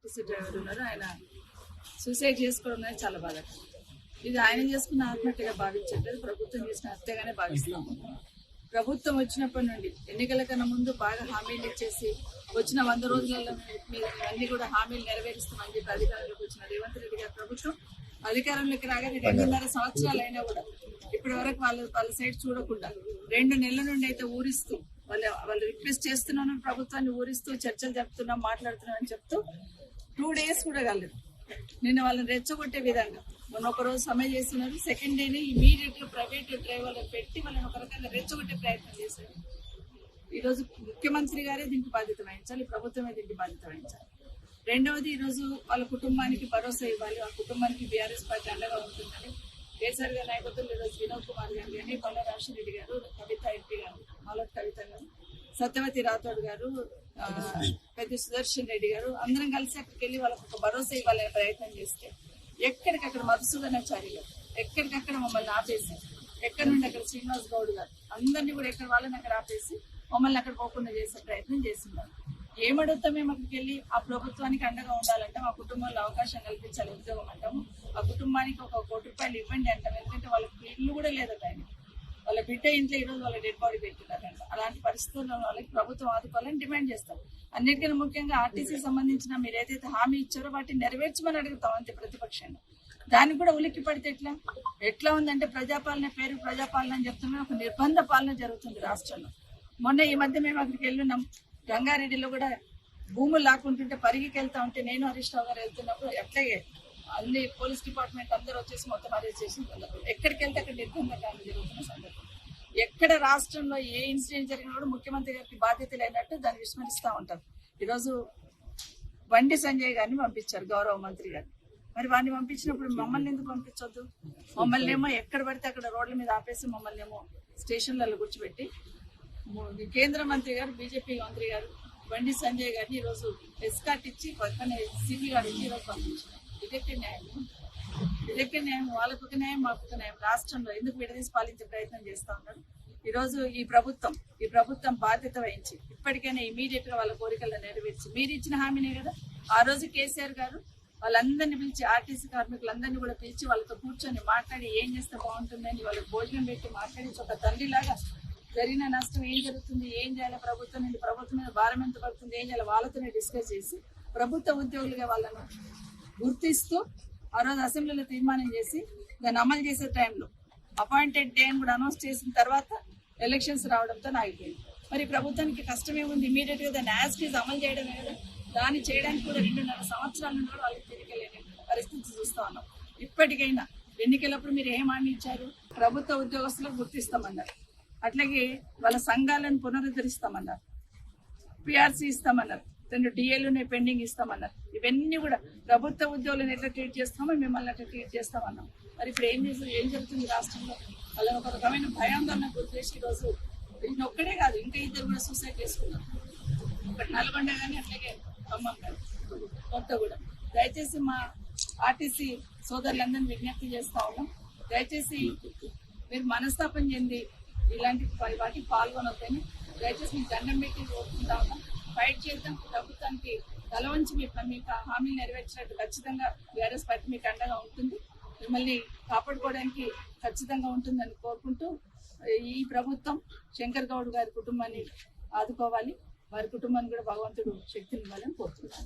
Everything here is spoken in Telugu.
ఆర్టీసీ డ్రైవర్ ఉన్నారు, ఆయన సూసైడ్ చేసుకోవడం అనేది చాలా బాధాకరం. ఇది ఆయన చేసుకున్న ఆత్మహత్యగా భావించట్లేదు, ప్రభుత్వం చేసిన హత్యగానే భావిస్తాము. ప్రభుత్వం వచ్చినప్పటి నుండి ఎన్నికల కన్నా ముందు బాగా హామీలు ఇచ్చేసి వచ్చిన 100 రోజులలో మీరు అన్ని కూడా హామీలు నెరవేరుస్తామని చెప్పి అధికారంలోకి వచ్చిన రేవంత్ రెడ్డి గారి ప్రభుత్వం అధికారంలోకి రాగానే 2.5 సంవత్సరాలు అయినా కూడా ఇప్పటి వరకు వాళ్ళ సైడ్ చూడకుండా 2 నెలల నుండి అయితే ఊరిస్తూ వాళ్ళు రిక్వెస్ట్ చేస్తున్నాను, ప్రభుత్వాన్ని ఊరిస్తూ చర్చలు జరుపుతున్నాం, మాట్లాడుతున్నాం అని చెప్తూ 2 days కూడా కాలేదు. నిన్న వాళ్ళని రెచ్చగొట్టే విధంగా మొన్న ఒక రోజు సమ్మె చేస్తున్నారు, సెకండ్ డేని ఇమీడియట్ గా ప్రైవేట్ డ్రైవర్లను పెట్టి వాళ్ళని ఒక రకంగా రెచ్చగొట్టే ప్రయత్నం చేశారు. ఈరోజు ముఖ్యమంత్రి గారే దీనికి బాధ్యత వహించాలి, ప్రభుత్వమే దీనికి బాధ్యత వహించాలి. రెండవది, ఈరోజు వాళ్ళ కుటుంబానికి భరోసా ఇవ్వాలి, ఆ కుటుంబానికి బీఆర్ఎస్ పార్టీ అండగా ఉంటుందని కేసీఆర్ గారి నాయకత్వంలో ఈరోజు వినోద్ కుమార్ గారు కానీ, పల్ల రాజశేఖర రెడ్డి గారు, కవిత ఎంపీ గారు, మాలత్ కవిత గారు, సత్యవతి రాథోడ్ గారు, పెద్ద సుదర్శన్ రెడ్డి గారు అందరం కలిసి అక్కడికి వెళ్ళి వాళ్ళకు ఒక భరోసా ఇవ్వాలనే ప్రయత్నం చేస్తే ఎక్కడికక్కడ మధుసూదనాచారి గారు ఎక్కడికక్కడ మమ్మల్ని ఆపేసి, ఎక్కడి నుండి అక్కడ శ్రీనివాస్ గౌడ్ గారు అందరినీ కూడా ఎక్కడ వాళ్ళని అక్కడ ఆపేసి మమ్మల్ని అక్కడ పోకుండా చేసే ప్రయత్నం చేస్తున్నారు. ఏమడుగుతాం మేము అక్కడికి వెళ్ళి? ఆ ప్రభుత్వానికి అండగా ఉండాలంటే మా కుటుంబంలో అవకాశం కల్పించాలి, ఉద్యోగం అంటాము, ఆ కుటుంబానికి ఒక 1 కోటి రూపాయలు ఇవ్వండి అంటాం. ఎందుకంటే వాళ్ళకి ఇల్లు కూడా లేదట, ఆయన వాళ్ళ బిడ్డ ఇంట్లో ఈరోజు వాళ్ళ డెడ్ బాడీ పెట్టినారంట. అలాంటి పరిస్థితుల్లో వాళ్ళకి ప్రభుత్వం ఆదుకోవాలని డిమాండ్ చేస్తాం. అన్నిటికన్నా ముఖ్యంగా ఆర్టీసీ సంబంధించిన మీరు ఏదైతే హామీ ఇచ్చారో వాటిని నెరవేర్చమని అడుగుతాం అంతే ప్రతిపక్షంగా. దానికి కూడా ఉలిక్కి పడితే ఎట్లా ఉందంటే ప్రజాపాలన పేరు ప్రజాపాలన అని చెప్తున్నా ఒక నిర్బంధ పాలన జరుగుతుంది రాష్ట్రంలో. మొన్న ఈ మధ్య మేము అక్కడికి వెళ్ళున్నాం, రంగారెడ్డిలో కూడా భూములు లాక్కుంటుంటే పరిగికి వెళ్తా ఉంటే నేను హరీష్ రావు గారు వెళ్తున్నప్పుడు ఎట్లాగే అన్ని పోలీస్ డిపార్ట్మెంట్ అందరూ వచ్చేసి మొత్తం అరెస్ట్ చేసిన సందర్భం, ఎక్కడికి వెళ్తే అక్కడ నిర్బంధకాలు జరుగుతున్న సందర్భం. ఎక్కడ రాష్ట్రంలో ఏ ఇన్సిడెంట్ జరిగినా కూడా ముఖ్యమంత్రి గారికి బాధ్యత లేనట్టు దాన్ని విస్మరిస్తూ ఉంటారు. ఈరోజు బండి సంజయ్ గారిని పంపించారు గౌరవ మంత్రి గారు, మరి వాడిని పంపించినప్పుడు మమ్మల్ని ఎందుకు పంపించొద్దు? మమ్మల్ని ఏమో ఎక్కడ పడితే అక్కడ రోడ్ల మీద ఆపేసి మమ్మల్ని ఏమో స్టేషన్లలో కూర్చోబెట్టి కేంద్ర మంత్రి గారు, బీజేపీ మంత్రి గారు బండి సంజయ్ గారిని ఈరోజు ఎస్కాట్ ఇచ్చి పక్కనే సిపి గారు ఇచ్చి ఈరోజు పంపించారు. ఇదెక్కడ న్యాయం? ఇదెక్కడ న్యాయం? వాళ్ళకు ఒక న్యాయం, మాకు ఒక న్యాయం. రాష్ట్రంలో ఎందుకు విడదీసి పాలించే ప్రయత్నం చేస్తా ఉన్నారు? ఈరోజు ఈ ప్రభుత్వం బాధ్యత వహించి ఇప్పటికైనా ఇమీడియట్ గా వాళ్ళ కోరికలను నెరవేర్చి, మీరు ఇచ్చిన హామీనే కదా ఆ రోజు కేసీఆర్ గారు వాళ్ళందరినీ పిలిచి, ఆర్టీసీ కార్మికులందరినీ కూడా పిలిచి వాళ్ళతో కూర్చొని మాట్లాడి ఏం చేస్తే బాగుంటుందని వాళ్ళకి భోజనం పెట్టి మాట్లాడించి ఒక తండ్రిలాగా జరిగిన నష్టం ఏం జరుగుతుంది, ఏం చేయాలి, ప్రభుత్వం నుండి ప్రభుత్వం మీద భారం ఎంత పడుతుంది, ఏం చేయాలి వాళ్ళతోనే డిస్కస్ చేసి ప్రభుత్వ ఉద్యోగులుగా వాళ్ళను గుర్తిస్తూ ఆ రోజు అసెంబ్లీలో తీర్మానం చేసి దాన్ని అమలు చేసే టైంలో అపాయింటెడ్ డే అని కూడా అనౌన్స్ చేసిన తర్వాత ఎలక్షన్స్ రావడంతో ఆగిపోయింది. మరి ప్రభుత్వానికి కష్టమేముంది? ఇమీడియట్ గా దాన్ని యాజ్ ఇట్ ఈజ్ అమలు చేయడమే కదా. దాన్ని చేయడానికి కూడా 2.5 సంవత్సరాల నుండి కూడా వాళ్ళకి తిరిగలేని పరిస్థితి చూస్తా ఉన్నాం. ఇప్పటికైనా ఎన్నికలప్పుడు మీరు ఏం హామీ ఇచ్చారు? ప్రభుత్వ ఉద్యోగస్తులకు గుర్తిస్తామన్నారు, అట్లాగే వాళ్ళ సంఘాలను పునరుద్ధరిస్తామన్నారు, పిఆర్సీ ఇస్తామన్నారు, 2 DAలు పెండింగ్ ఇస్తామన్నారు. ఇవన్నీ కూడా ప్రభుత్వ ఉద్యోగులను ఎట్లా ట్రీట్ చేస్తామో మిమ్మల్ని అట్లా ట్రీట్ చేస్తామన్నాం. మరి ఇప్పుడు ఏం జరుగుతుంది రాష్ట్రంలో? వాళ్ళ ఒక రకమైన భయాందోళన గుర్తేసి ఈరోజు ఒక్కడే కాదు, ఇంకా 2 కూడా సూసైడ్ చేసుకున్నారు. ఒకటి నల్గొండ కానీ అట్లాగే ఖమ్మం కానీ కొత్తగూడెం. దయచేసి మా ఆర్టీసీ సోదరులందరినీ విజ్ఞప్తి చేస్తా ఉన్నాం, దయచేసి మీరు మనస్తాపం చెంది ఇలాంటి వాటికి పాల్గొనొద్దని దయచేసి మీకు దండం పెట్టి కోరుకుంటా ఉన్నాం. ఫైట్ చేద్దాం, ప్రభుత్వానికి తల వంచి మీకు హామీలు నెరవేర్చినట్టు ఖచ్చితంగా బీఆర్ఎస్ పార్టీ మీకు అండగా ఉంటుంది, మిమ్మల్ని కాపాడుకోవడానికి ఖచ్చితంగా ఉంటుందని కోరుకుంటూ ఈ ప్రభుత్వం శంకర్ గౌడ్ గారి కుటుంబాన్ని ఆదుకోవాలి, వారి కుటుంబాన్ని కూడా భగవంతుడు శక్తిని ఇవ్వాలని కోరుతున్నాను.